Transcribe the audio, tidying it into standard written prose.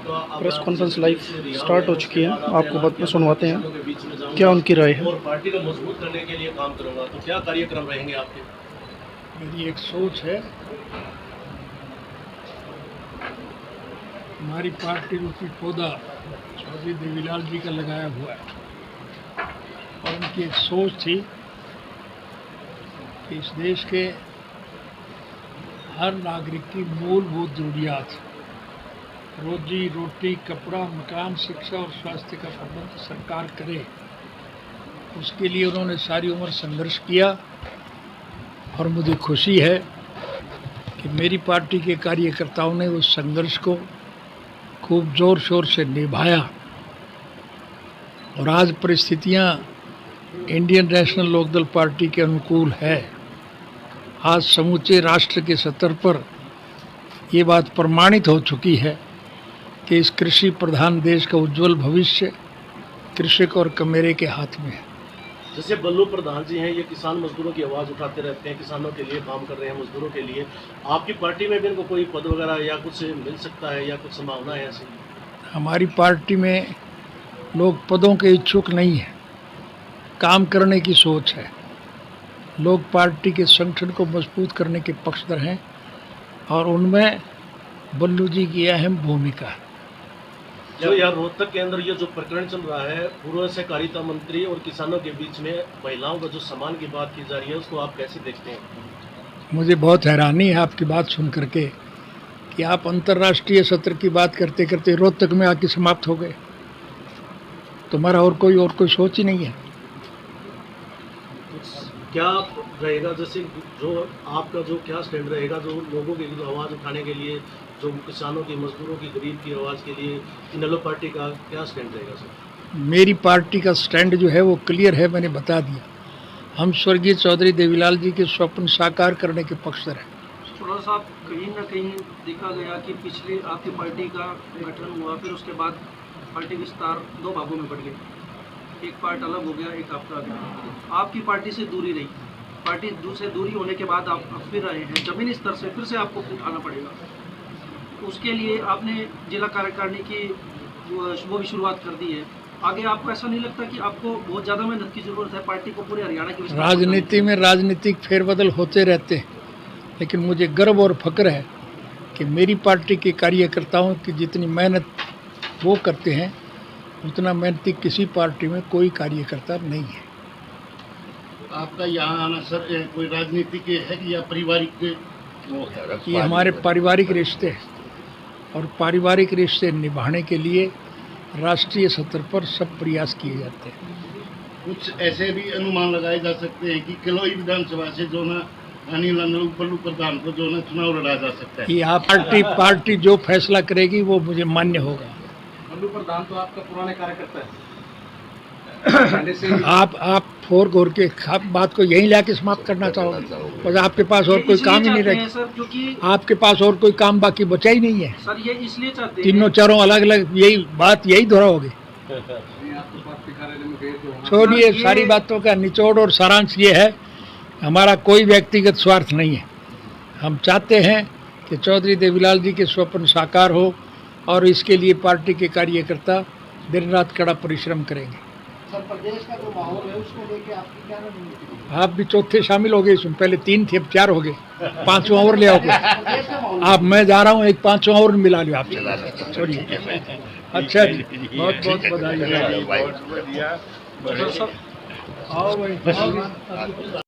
Press conference live start हो चुकी है। आपको बात में सुनवाते हैं क्या उनकी राय है। और पार्टी को मजबूत करने के लिए काम करूंगा, तो क्या कार्यक्रम रहेंगे आपके? मेरी एक सोच है, हमारी पार्टी रूपी पौधा चौधरी देवीलाल जी का लगाया हुआ है और उनकी एक सोच थी कि इस देश के हर नागरिक की मूलभूत ज़रूरियात रोजी रोटी, कपड़ा, मकान, शिक्षा और स्वास्थ्य का प्रबंध सरकार करे। उसके लिए उन्होंने सारी उम्र संघर्ष किया और मुझे खुशी है कि मेरी पार्टी के कार्यकर्ताओं ने उस संघर्ष को खूब ज़ोर शोर से निभाया और आज परिस्थितियां इंडियन नेशनल लोकदल पार्टी के अनुकूल है। आज समूचे राष्ट्र के स्तर पर ये बात प्रमाणित हो चुकी है कि इस कृषि प्रधान देश का उज्जवल भविष्य कृषक और कमेरे के हाथ में है। जैसे बल्लू प्रधान जी हैं, ये किसान मजदूरों की आवाज़ उठाते रहते हैं, किसानों के लिए काम कर रहे हैं, मजदूरों के लिए। आपकी पार्टी में भी इनको कोई पद वगैरह या कुछ मिल सकता है या कुछ संभावना है ऐसी? हमारी पार्टी में लोग पदों के इच्छुक नहीं हैं, काम करने की सोच है। लोग पार्टी के संगठन को मजबूत करने के पक्षधर हैं और उनमें बल्लू जी की अहम भूमिका है। जो यार रोहतक के अंदर ये जो प्रकरण चल रहा है, पूर्व सहकारिता मंत्री और किसानों के बीच में महिलाओं का जो सम्मान की बात की जा रही है, उसको आप कैसे देखते हैं? मुझे बहुत हैरानी है आपकी बात सुन करके कि आप अंतर्राष्ट्रीय सत्र की बात करते करते रोहतक में आके समाप्त हो गए। तुम्हारा और कोई सोच ही नहीं है। क्या रहेगा, जैसे जो आपका जो क्या स्टैंड रहेगा, जो लोगों की आवाज़ उठाने के लिए, जो किसानों की, मजदूरों की, गरीब की आवाज़ के लिए इनेलो पार्टी का क्या स्टैंड रहेगा सर? मेरी पार्टी का स्टैंड जो है वो क्लियर है, मैंने बता दिया। हम स्वर्गीय चौधरी देवीलाल जी के स्वप्न साकार करने के पक्षधर हैं। थोड़ा सा कहीं ना कहीं देखा गया कि पिछले आपकी पार्टी का गठन हुआ, फिर उसके बाद पार्टी विस्तार दो भागों में बढ़ गया, एक पार्ट अलग हो गया, एक आपका गया। आपकी पार्टी से दूरी रही, पार्टी से दूरी होने के बाद आप फिर आए हैं, जमीनी स्तर से फिर से आपको उठाना पड़ेगा। उसके लिए आपने जिला कार्यकारिणी की वो भी शुरुआत कर दी है। आगे आपको ऐसा नहीं लगता कि आपको बहुत ज़्यादा मेहनत की ज़रूरत है पार्टी को पूरे हरियाणा की? राजनीति में राजनीतिक फेरबदल होते रहते हैं, लेकिन मुझे गर्व और फक्र है कि मेरी पार्टी के कार्यकर्ताओं की जितनी मेहनत वो करते हैं, उतना मेहनती किसी पार्टी में कोई कार्यकर्ता नहीं है। आपका यहाँ आना सर कोई राजनीतिक है या पारिवारिक वो है? ये हमारे पारिवारिक रिश्ते हैं और पारिवारिक रिश्ते निभाने के लिए राष्ट्रीय स्तर पर सब प्रयास किए जाते हैं। कुछ ऐसे भी अनुमान लगाए जा सकते हैं कि किलोई विधानसभा से जो ना अनिल बल्लू प्रधान को जो ना चुनाव लड़ा जा सकता है। ये पार्टी जो फैसला करेगी वो मुझे मान्य होगा। बल्लू प्रधान तो आपका पुराने कार्यकर्ता है। आप फोर घोर के बात को यहीं लाके समाप्त करना चाहोगे? बस आपके पास और कोई काम ही नहीं रहेगा। आपके पास और कोई काम बाकी बचा ही नहीं है सर। ये इसलिए चाहते हैं तीनों चारों अलग अलग यही दोहराओगे। छोड़िए, सारी बातों का निचोड़ और सारांश ये है, हमारा कोई व्यक्तिगत स्वार्थ नहीं है। हम चाहते हैं कि चौधरी देवीलाल जी के स्वप्न साकार हो और इसके लिए पार्टी के कार्यकर्ता दिन रात कड़ा परिश्रम करेंगे। सर, प्रदेश का जो माहौल है उसको लेके आपकी क्या रणनीति है? आप भी चौथे शामिल हो गए इसमें, पहले 3 थे अब 4 हो गए, 5वां और ले आओगे आप। मैं जा रहा हूँ, एक 5वां और मिला लो आपसे। छोड़िए। अच्छा जी, बहुत बहुत बधाई। आओ भाई।